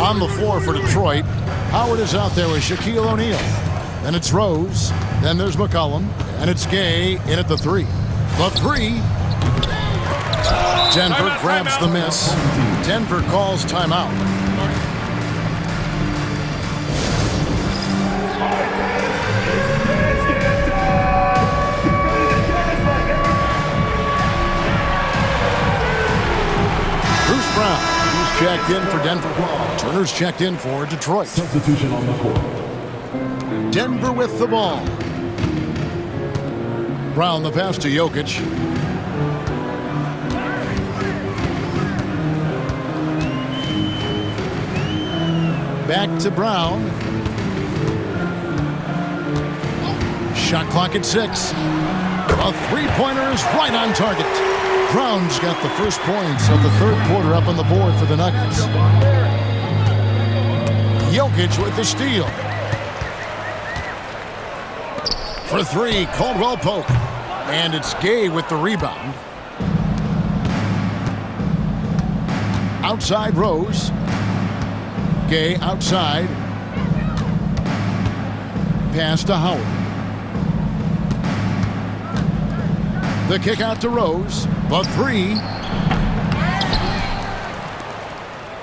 On the floor for Detroit, Howard is out there with Shaquille O'Neal. Then it's Rose. Then there's McCollum. And it's Gay in at the 3. The 3. Denver grabs the miss. Denver calls timeout. Bruce Brown, he's checked in for Denver. Turner's checked in for Detroit. Substitution on the court. Denver with the ball. Brown the pass to Jokic. Back to Brown. Shot clock at 6. A three-pointer is right on target. Brown's got the first points of the third quarter up on the board for the Nuggets. Jokic with the steal. For 3, Caldwell Pope. And it's Gay with the rebound. Outside Rose. Gay outside. Pass to Howard. The kick out to Rose. The 3.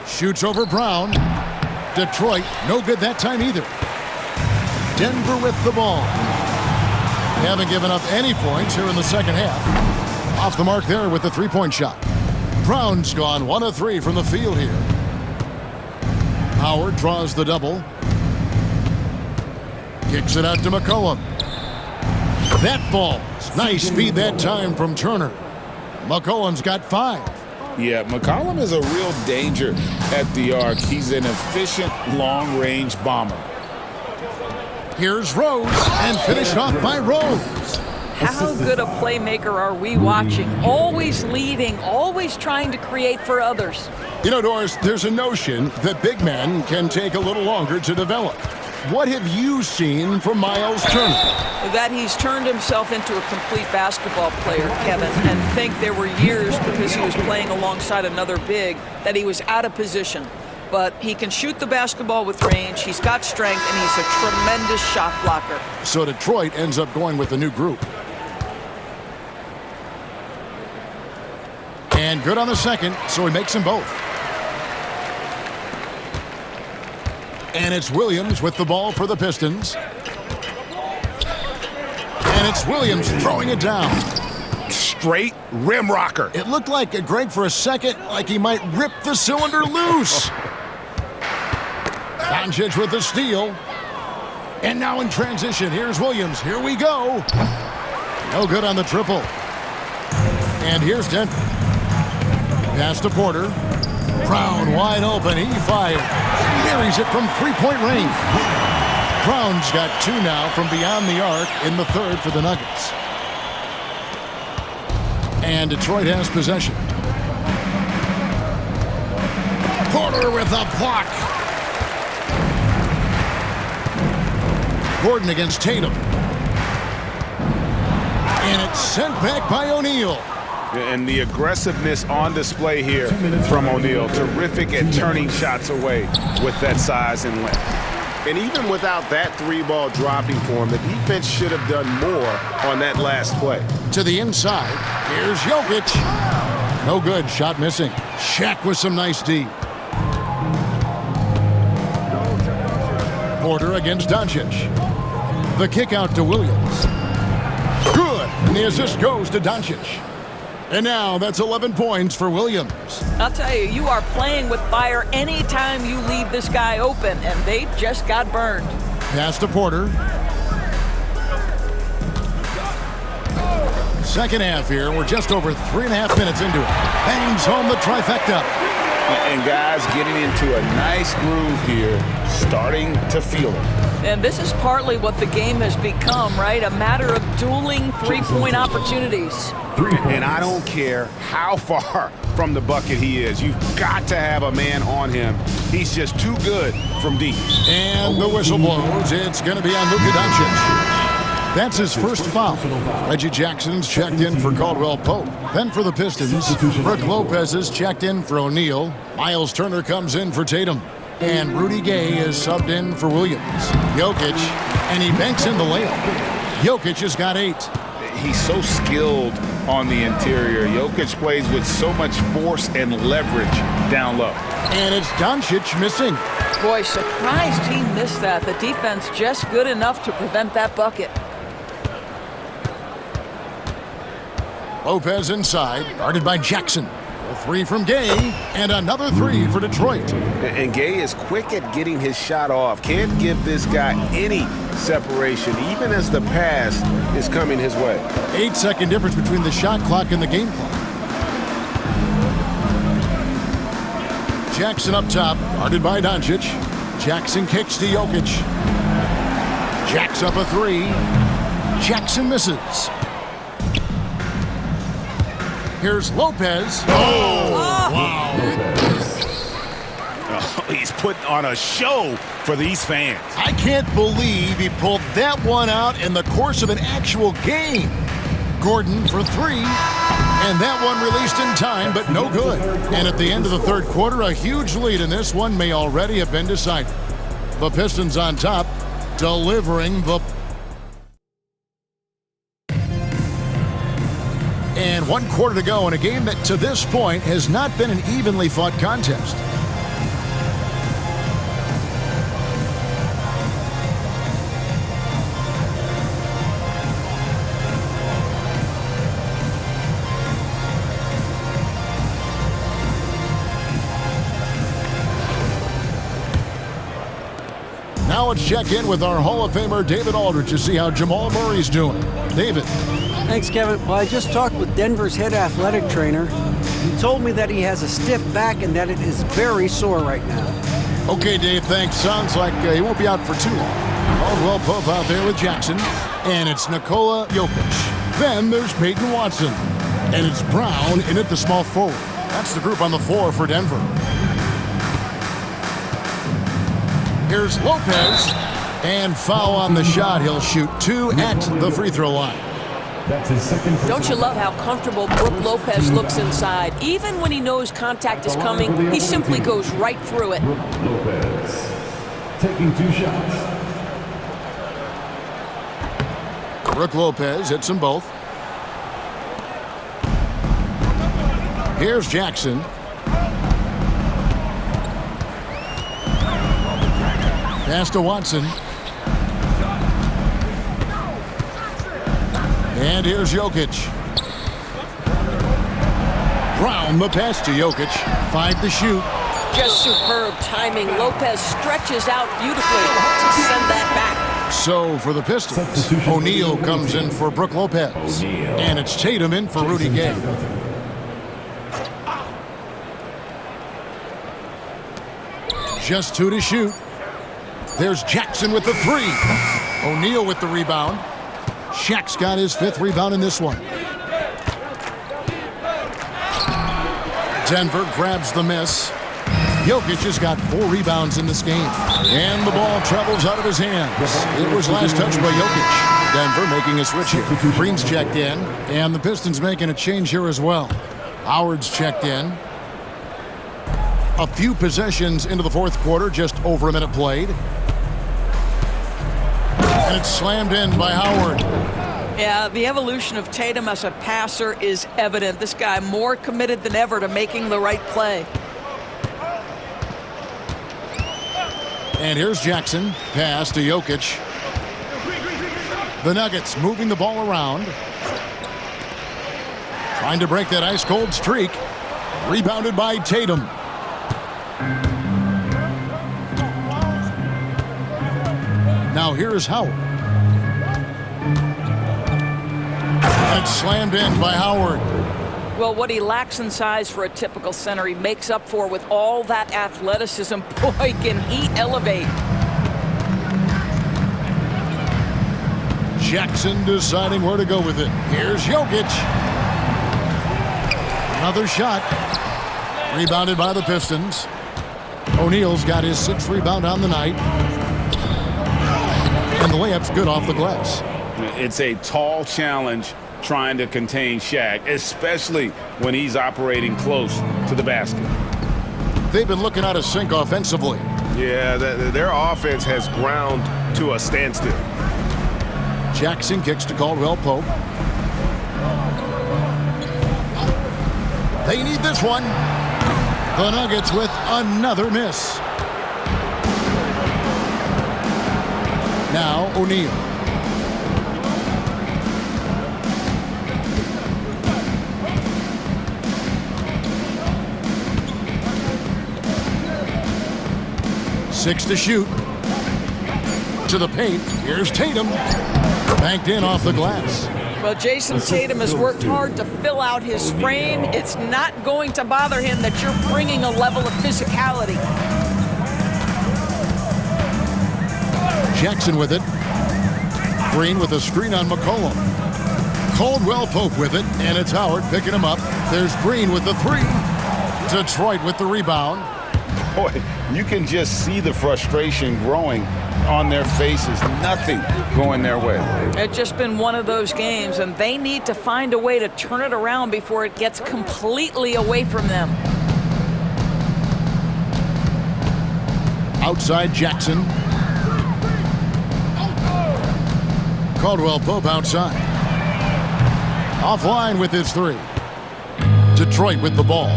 Shoots over Brown. Detroit, no good that time either. Denver with the ball. They haven't given up any points here in the second half. Off the mark there with the three-point shot. Brown's gone 1 of 3 from the field here. Howard draws the double. Kicks it out to McCollum. That ball's nice feed that time from Turner. McCollum's got 5. Yeah, McCollum is a real danger at the arc. He's an efficient long-range bomber. Here's Rose, and finished off by Rose. How good a playmaker are we watching? Always leading, always trying to create for others. You know, Doris, there's a notion that big men can take a little longer to develop. What have you seen from Miles Turner? That he's turned himself into a complete basketball player, Kevin, and think there were years because he was playing alongside another big that he was out of position. But he can shoot the basketball with range, he's got strength, and he's a tremendous shot blocker. So Detroit ends up going with the new group. And good on the second, so he makes them both. And it's Williams with the ball for the Pistons. And it's Williams throwing it down. Straight rim rocker. It looked like Greg for a second, like he might rip the cylinder loose. Doncic with the steal. And now in transition, here's Williams. Here we go. No good on the triple. And here's Denver. Pass to Porter. Brown wide open. He fires. Marries it from three-point range. Brown's got 2 now from beyond the arc in the third for the Nuggets. And Detroit has possession. Porter with a block. Gordon against Tatum. And it's sent back by O'Neal. And the aggressiveness on display here from O'Neal. Terrific at turning shots away with that size and length. And even without that 3-ball dropping for him, the defense should have done more on that last play. To the inside, here's Jokic. No good, shot missing. Shaq with some nice D. Porter against Doncic. The kick out to Williams. Good, and the assist goes to Doncic. And now that's 11 points for Williams. I'll tell you, you are playing with fire anytime you leave this guy open, and they just got burned. Pass to Porter. Second half here. We're just over 3.5 minutes into it. Bangs home the trifecta. And guys getting into a nice groove here, starting to feel it. And this is partly what the game has become, right? A matter of dueling three-point opportunities. And I don't care how far from the bucket he is. You've got to have a man on him. He's just too good from deep. And the whistle blows. It's going to be on Luka Doncic. That's his first foul. Reggie Jackson's checked in for Caldwell Pope. Then for the Pistons, Brook Lopez is checked in for O'Neal. Miles Turner comes in for Tatum. And Rudy Gay is subbed in for Williams. Jokic, and he banks in the layup. Jokic has got 8. He's so skilled on the interior. Jokic plays with so much force and leverage down low. And it's Doncic missing. Boy, surprised he missed that. The defense just good enough to prevent that bucket. Lopez inside, guarded by Jackson. A 3 from Gay, and another 3 for Detroit. And Gay is quick at getting his shot off. Can't give this guy any separation, even as the pass is coming his way. 8-second difference between the shot clock and the game clock. Jackson up top, guarded by Doncic. Jackson kicks to Jokic. Jacks up a 3. Jackson misses. Here's Lopez. Wow. Oh, he's putting on a show for these fans. I can't believe he pulled that one out in the course of an actual game. Gordon for 3. And that one released in time, but no good. And at the end of the third quarter, a huge lead in this one may already have been decided. The Pistons on top, delivering the... And 1 quarter to go in a game that to this point has not been an evenly fought contest. Now let's check in with our Hall of Famer David Aldridge to see how Jamal Murray's doing. David. Thanks, Kevin. Well, I just talked with Denver's head athletic trainer. He told me that he has a stiff back and that it is very sore right now. Okay, Dave, thanks. Sounds like he won't be out for too long. Caldwell Pope out there with Jackson. And it's Nikola Jokic. Then there's Peyton Watson. And it's Brown in at the small forward. That's the group on the floor for Denver. Here's Lopez. And foul on the shot. He'll shoot 2 at the free throw line. That's his second. Don't you love how comfortable Brook Lopez looks inside? Even when he knows contact is coming, he simply goes right through it. Brook Lopez taking 2 shots. Brook Lopez hits them both. Here's Jackson. Pass to Watson. And here's Jokic. Brown the pass to Jokic. 5 to shoot. Just superb timing. Lopez stretches out beautifully to send that back. So for the Pistons, O'Neal comes in for Brook Lopez. And it's Tatum in for Rudy Gay. Just 2 to shoot. There's Jackson with the 3. O'Neal with the rebound. Shaq's got his 5th rebound in this one. Denver grabs the miss. Jokic has got 4 rebounds in this game. And the ball travels out of his hands. It was last touched by Jokic. Denver making a switch here. Green's checked in. And the Pistons making a change here as well. Howard's checked in. A few possessions into the fourth quarter, just over a minute played. And it's slammed in by Howard. Yeah, the evolution of Tatum as a passer is evident. This guy more committed than ever to making the right play. And here's Jackson. Pass to Jokic. The Nuggets moving the ball around. Trying to break that ice-cold streak. Rebounded by Tatum. Now here's Howard. And it's slammed in by Howard. Well, what he lacks in size for a typical center, he makes up for with all that athleticism. Boy, can he elevate. Jackson deciding where to go with it. Here's Jokic. Another shot. Rebounded by the Pistons. O'Neal's got his 6th rebound on the night. And the layup's good off the glass. It's a tall challenge trying to contain Shaq, especially when he's operating close to the basket. They've been looking out of sync offensively. Yeah, their offense has ground to a standstill. Jackson kicks to Caldwell Pope. They need this one. The Nuggets with another miss. Now O'Neal. Six to shoot. To the paint. Here's Tatum. Banked in off the glass. Well, Jason Tatum has worked hard to fill out his frame. It's not going to bother him that you're bringing a level of physicality. Jackson with it. Green with a screen on McCollum. Caldwell Pope with it, and it's Howard picking him up. There's Green with the three. Detroit with the rebound. Boy, you can just see the frustration growing on their faces. Nothing going their way. It's just been one of those games, and they need to find a way to turn it around before it gets completely away from them. Outside Jackson. Caldwell Pope outside. Offline with his three. Detroit with the ball.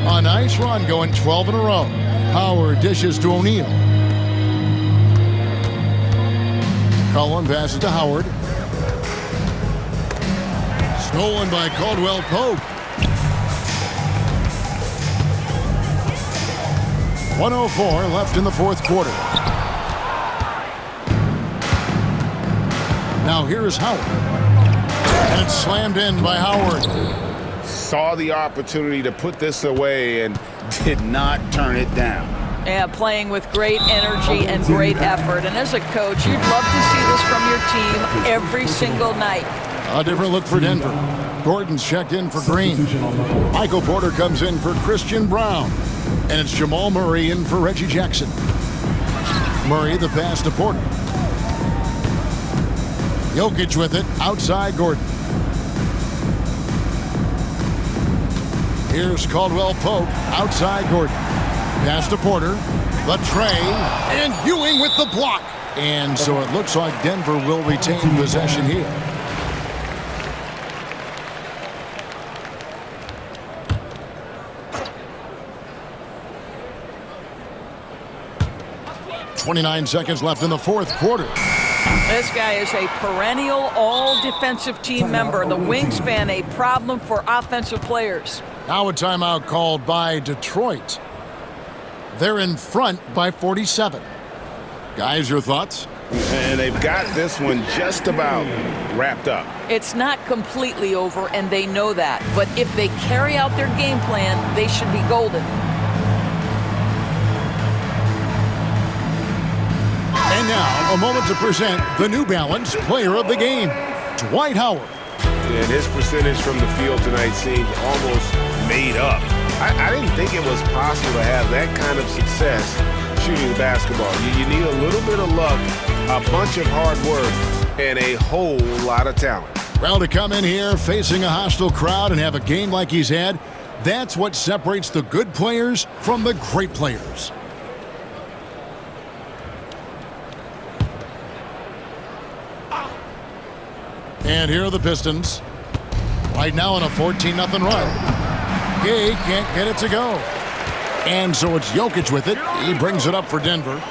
A nice run going 12 in a row. Howard dishes to O'Neal. Cullen passes to Howard. Stolen by Caldwell Pope. 1:04 left in the fourth quarter. Now here's Howard. And it's slammed in by Howard. Saw the opportunity to put this away and did not turn it down. Yeah, playing with great energy and great effort. And as a coach, you'd love to see this from your team every single night. A different look for Denver. Gordon's checked in for Green. Michael Porter comes in for Christian Brown. And it's Jamal Murray in for Reggie Jackson. Murray the pass to Porter. Jokic with it, outside Gordon. Here's Caldwell Pope, outside Gordon. Pass to Porter, the tray, and Ewing with the block. And so it looks like Denver will retain possession here. .29 seconds left in the fourth quarter. This guy is a perennial all-defensive team member. The wingspan, a problem for offensive players. Now a timeout called by Detroit. They're in front by 47. Guys, your thoughts? And they've got this one just about wrapped up. It's not completely over, and they know that. But if they carry out their game plan, they should be golden. And now, a moment to present the New Balance Player of the Game, Dwight Howard. And his percentage from the field tonight seems almost made up. I didn't think it was possible to have that kind of success shooting the basketball. You need a little bit of luck, a bunch of hard work, and a whole lot of talent. Well, to come in here facing a hostile crowd and have a game like he's had, that's what separates the good players from the great players. And here are the Pistons. Right now on a 14-0 run. Gay can't get it to go. And so it's Jokic with it. He brings it up for Denver.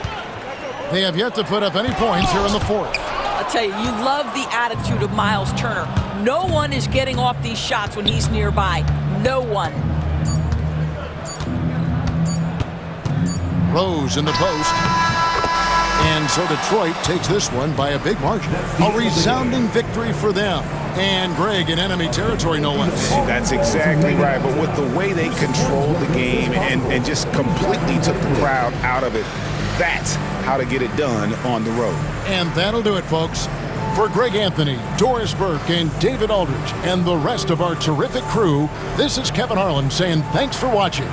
They have yet to put up any points here in the fourth. I'll tell you, you love the attitude of Miles Turner. No one is getting off these shots when he's nearby. No one. Rose in the post. And so Detroit takes this one by a big margin. A resounding victory for them. And Greg in enemy territory, no less. That's exactly right. But with the way they controlled the game and just completely took the crowd out of it, that's how to get it done on the road. And that'll do it, folks. For Greg Anthony, Doris Burke, and David Aldridge, and the rest of our terrific crew, this is Kevin Harlan saying thanks for watching.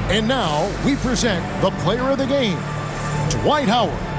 And now we present the player of the game, Dwight Howard.